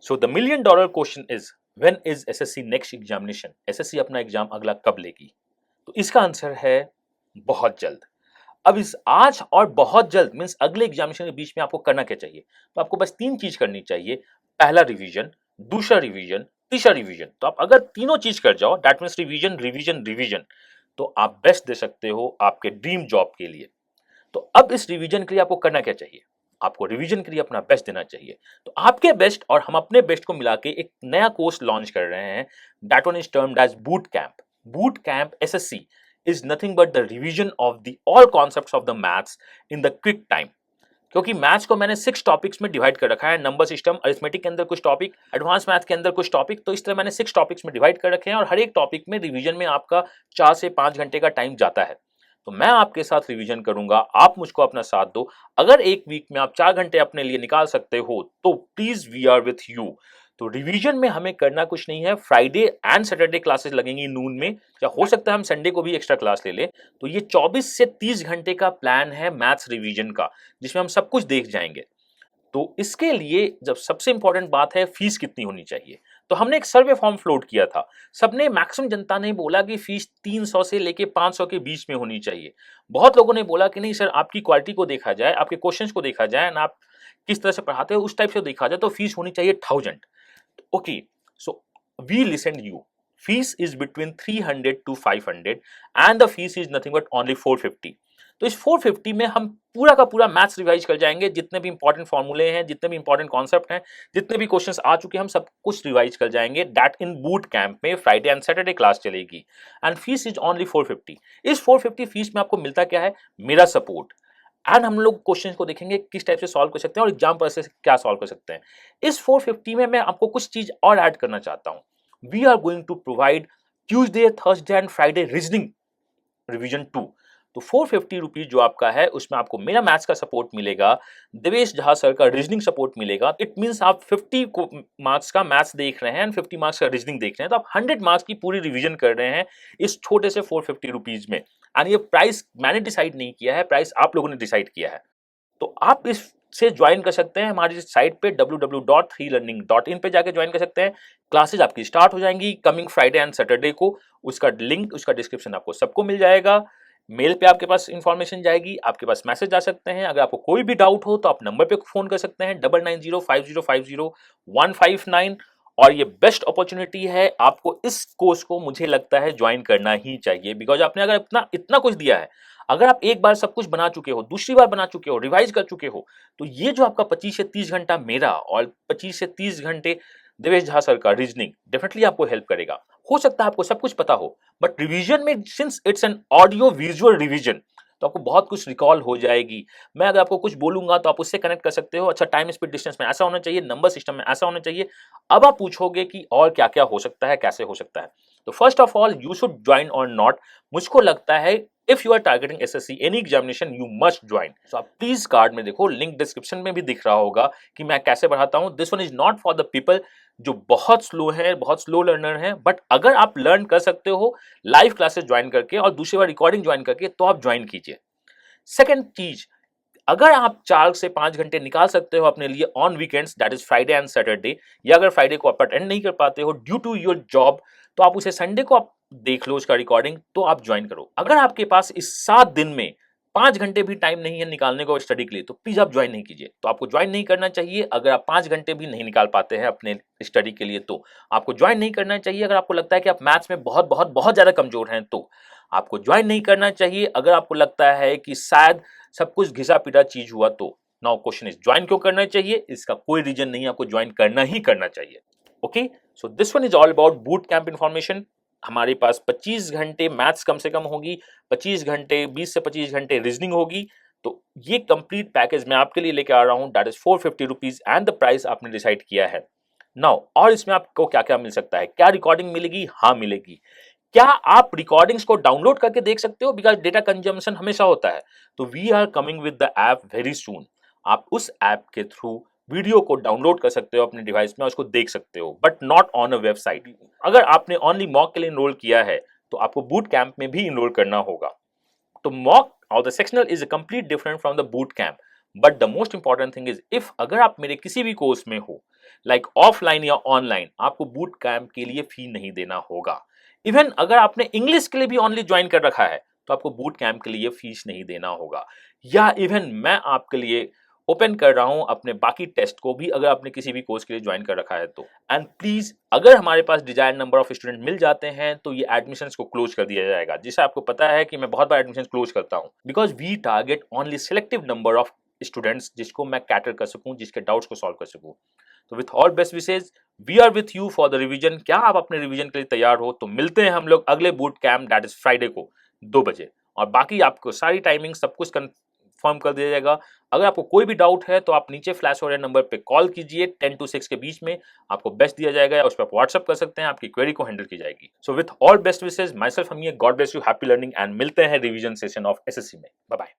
So the million dollar question is, when is SSC next examination? SSC अपना exam अगला कब लेगी? तो इसका आंसर है बहुत जल्द। अब इस आज और बहुत जल्द मींस अगले एग्जामिनेशन के बीच में आपको करना क्या चाहिए? तो आपको बस 3 चीज करनी चाहिए। पहला रिवीजन, दूसरा रिवीजन, तीसरा रिवीजन। तो आप अगर तीनों चीज कर जाओ, that means revision revision revision, तो आप बेस्ट दे सकते हो आपके ड्रीम जॉब के लिए। तो अब इस रिवीजन के लिए आपको करना क्या चाहिए? आपको रिवीजन के लिए अपना बेस्ट देना चाहिए। तो आपके बेस्ट और हम अपने बेस्ट को मिला के एक नया कोर्स लॉन्च कर रहे हैं, that one is termed as boot camp. Boot camp SSC is nothing but the revision of the all concepts of the maths in the quick time. क्योंकि मैथ्स को मैंने 6 टॉपिक्स में डिवाइड कर रखा है, नंबर सिस्टम, अरिथमेटिक के अंदर कुछ टॉपिक, एडवांस मैथ के अंदर कुछ टॉपिक, तो इस तरह मैंने 6 टॉपिक्स में डिवाइड कर रखे हैं और हर एक टॉपिक में रिवीजन में आपका 4 से 5 घंटे का टाइम जाता है। तो मैं आपके साथ रिवीजन करूंगा, आप मुझको अपना साथ दो। अगर एक वीक में आप 4 घंटे अपने लिए निकाल सकते हो तो please we are with you. तो रिवीजन में हमें करना कुछ नहीं है, फ्राइडे एंड सैटरडे क्लासेस लगेंगी नून में, या हो सकता है हम संडे को भी एक्स्ट्रा क्लास ले लें। तो ये 24 से 30 घंटे का प्लान है मैथ्स रिवीजन का, जिसमें हम सब कुछ देख जाएंगे। तो इसके लिए जब सबसे इंपॉर्टेंट बात है फीस कितनी होनी चाहिए, तो हमने एक सर्वे फॉर्म फ्लोट किया था। सबने, मैक्सिमम जनता ने बोला कि फीस 300 से लेके 500 के बीच में होनी चाहिए। बहुत लोगों ने बोला कि नहीं सर, आपकी क्वालिटी को देखा जाए, आपके क्वेश्चंस को देखा जाए ना, आप किस तरह से पढ़ाते हो उस टाइप से देखा जाए तो फीस होनी चाहिए 1000। Okay, so we listened you. Fees is between 300 to 500 and the fees is nothing but only 450. तो इस 450 में हम पूरा का पूरा मैथ्स रिवाइज कर जाएंगे, जितने भी इंपॉर्टेंट फॉर्मूले हैं, जितने भी इंपॉर्टेंट कॉन्सेप्ट हैं, जितने भी क्वेश्चंस आ चुके हैं, हम सब कुछ रिवाइज कर जाएंगे। दैट इन बूट कैंप में फ्राइडे एंड सैटरडे क्लास चलेगी एंड फीस इज ओनली 450। इस 450 फीस में आपको मिलता क्या है? मेरा सपोर्ट, एंड हम लोग क्वेश्चंस को देखेंगे किस टाइप से सॉल्व कर सकते हैं और एग्जाम पर से क्या सॉल्व कर सकते हैं। इस 450 में मैं आपको कुछ चीज और ऐड करना चाहता हूं। We are going to provide Tuesday, Thursday and Friday reasoning revision 2। तो 450 रुपीज जो आपका है उसमें आपको मेरा मैथ्स का सपोर्ट मिलेगा, देवेश झा सर का रीजनिंग सपोर्ट मिलेगा। इट मींस आप 50 मार्क्स का मैथ्स देख रहे हैं एंड 50 मार्क्स का रीजनिंग देख रहे हैं, तो आप 100 मार्क्स की पूरी रिवीजन कर रहे हैं इस छोटे से 450 रुपीज में। एंड ये प्राइस मैंने डिसाइड नहीं किया है, प्राइस आप लोगों ने डिसाइड किया है। तो आप इससे ज्वाइन कर सकते हैं हमारी साइट पे www.3learning.in पे जाके ज्वाइन कर सकते हैं। क्लासेज आपकी स्टार्ट हो जाएंगी कमिंग फ्राइडे एंड सैटरडे को। उसका लिंक, उसका डिस्क्रिप्शन आपको सबको मिल जाएगा। मेल पे आपके पास इंफॉर्मेशन जाएगी, आपके पास मैसेज आ सकते हैं। अगर आपको कोई भी डाउट हो तो आप नंबर पे फोन कर सकते हैं 9905050159। और ये बेस्ट अपॉर्चुनिटी है, आपको इस कोर्स को मुझे लगता है ज्वाइन करना ही चाहिए, बिकॉज आपने अगर इतना इतना कुछ दिया है, अगर आप एक बार सब कुछ बना चुके हो, दूसरी बार बना चुके हो, रिवाइज कर चुके हो, तो ये जो आपका 25 से 30 घंटा मेरा और 25 से 30 घंटे देवेश झा सर का रीजनिंग डेफिनेटली आपको हेल्प करेगा। हो सकता है आपको सब कुछ पता हो, बट रिवीजन में since it's an audio visual revision, तो आपको बहुत कुछ रिकॉल हो जाएगी। मैं अगर आपको कुछ बोलूंगा तो आप उससे कनेक्ट कर सकते हो। अच्छा, टाइम स्पीड डिस्टेंस में ऐसा होना चाहिए, नंबर सिस्टम में ऐसा होना चाहिए। अब आप पूछोगे कि और क्या क्या हो सकता है, कैसे हो सकता है। तो first of all you should join or not. मुझको लगता है if you are targeting SSC any examination you must join. So आप प्लीज कार्ड में देखो, लिंक डिस्क्रिप्शन में भी दिख रहा होगा कि मैं कैसे पढ़ाता हूं। This one is not for the people जो बहुत स्लो है, बहुत स्लो लर्नर है, बट अगर आप लर्न कर सकते हो लाइव क्लासेस ज्वाइन करके और दूसरी बार रिकॉर्डिंग ज्वाइन करके, तो आप ज्वाइन कीजिए। सेकंड चीज, अगर आप 4 से 5 घंटे निकाल सकते हो अपने लिए on weekends, that is Friday and Saturday, या अगर फ्राइडे को आप अटेंड नहीं कर पाते हो ड्यू टू योर जॉब, तो आप उसे संडे को आप देख लो उसका रिकॉर्डिंग, तो आप ज्वाइन करो। अगर आपके पास इस 7 दिन में 5 घंटे भी टाइम नहीं है निकालने को स्टडी के लिए, तो प्लीज आप ज्वाइन नहीं कीजिए। तो आपको ज्वाइन नहीं करना चाहिए। अगर आप 5 घंटे भी नहीं निकाल पाते हैं अपने स्टडी के लिए, तो आपको ज्वाइन नहीं करना चाहिए। अगर आपको लगता है कि आप मैथ्स में बहुत बहुत बहुत ज्यादा कमजोर हैं, तो आपको ज्वाइन नहीं करना चाहिए। अगर आपको लगता है कि शायद सब कुछ घिसा पिटा चीज हुआ, तो नाउ क्वेश्चन इज ज्वाइन क्यों करना चाहिए? इसका कोई रीजन नहीं है, आपको ज्वाइन करना ही करना चाहिए। Okay, so this one is all about boot camp information. हमारे पास 25 घंटे मैथ्स कम से कम होगी, 25 घंटे 20 से 25 घंटे रीजनिंग होगी। तो ये कंप्लीट पैकेज मैं आपके लिए लेके आ रहा हूं, that is 450 rupees and the price आपने डिसाइड किया है। नाउ, और इसमें आपको क्या क्या मिल सकता है? क्या रिकॉर्डिंग मिलेगी? हाँ मिलेगी। क्या आप रिकॉर्डिंग्स को डाउनलोड करके देख सकते हो? बिकॉज डेटा कंजम्पशन हमेशा होता है। तो we are coming with the app very soon. आप उस ऐप के थ्रू वीडियो को डाउनलोड कर सकते हो अपने डिवाइस में और उसको देख सकते हो, but not on a website. अगर आपने ओनली मॉक के लिए इनरोल किया है, तो आपको बूट कैंप में भी इनरोल करना होगा। तो मॉक और the sectional is complete different from the boot camp, but the most important thing is, if अगर आप मेरे किसी भी कोर्स में हो लाइक ऑफलाइन या ऑनलाइन, आपको बूट कैंप के लिए फी नहीं देना होगा। इवन अगर आपने इंग्लिश के लिए भी ऑनली ज्वाइन कर रखा है तो आपको बूट कैंप के लिए फीस नहीं देना होगा। या इवन मैं आपके लिए ओपन कर रहा हूं अपने बाकी टेस्ट को भी, अगर आपने किसी भी कोर्स के लिए ज्वाइन कर रखा है तो। एंड प्लीज, अगर हमारे पास डिजायर्ड नंबर ऑफ स्टूडेंट मिल जाते हैं तो ये एडमिशंस को क्लोज कर दिया जाएगा, जिसे आपको पता है कि मैं बहुत बार एडमिशन क्लोज करता हूं, because we target only selective number of students जिसको मैं कैटर कर सकूं, जिसके डाउट्स को सॉल्व कर सकूं। तो with all best wishes, we are with you for the revision. क्या आप अपने रिवीजन के लिए तैयार हो? तो मिलते हैं हम लोग अगले boot camp, that is Friday को 2 बजे। और बाकी आपको सारी टाइमिंग सब कुछ कंफर्म कर दिया जाएगा। अगर आपको कोई भी डाउट है तो आप नीचे फ्लैश हो रहे नंबर पे कॉल कीजिए, 10 to 6 के बीच में आपको बेस्ट दिया जाएगा, या उस पर आप व्हाट्सअप कर सकते हैं, आपकी क्वेरी को हैंडल की जाएगी। So with all best wishes, myself Hamir, god bless you, happy learning, and मिलते हैं रिवीजन सेशन ऑफ एसएससी में। Bye bye.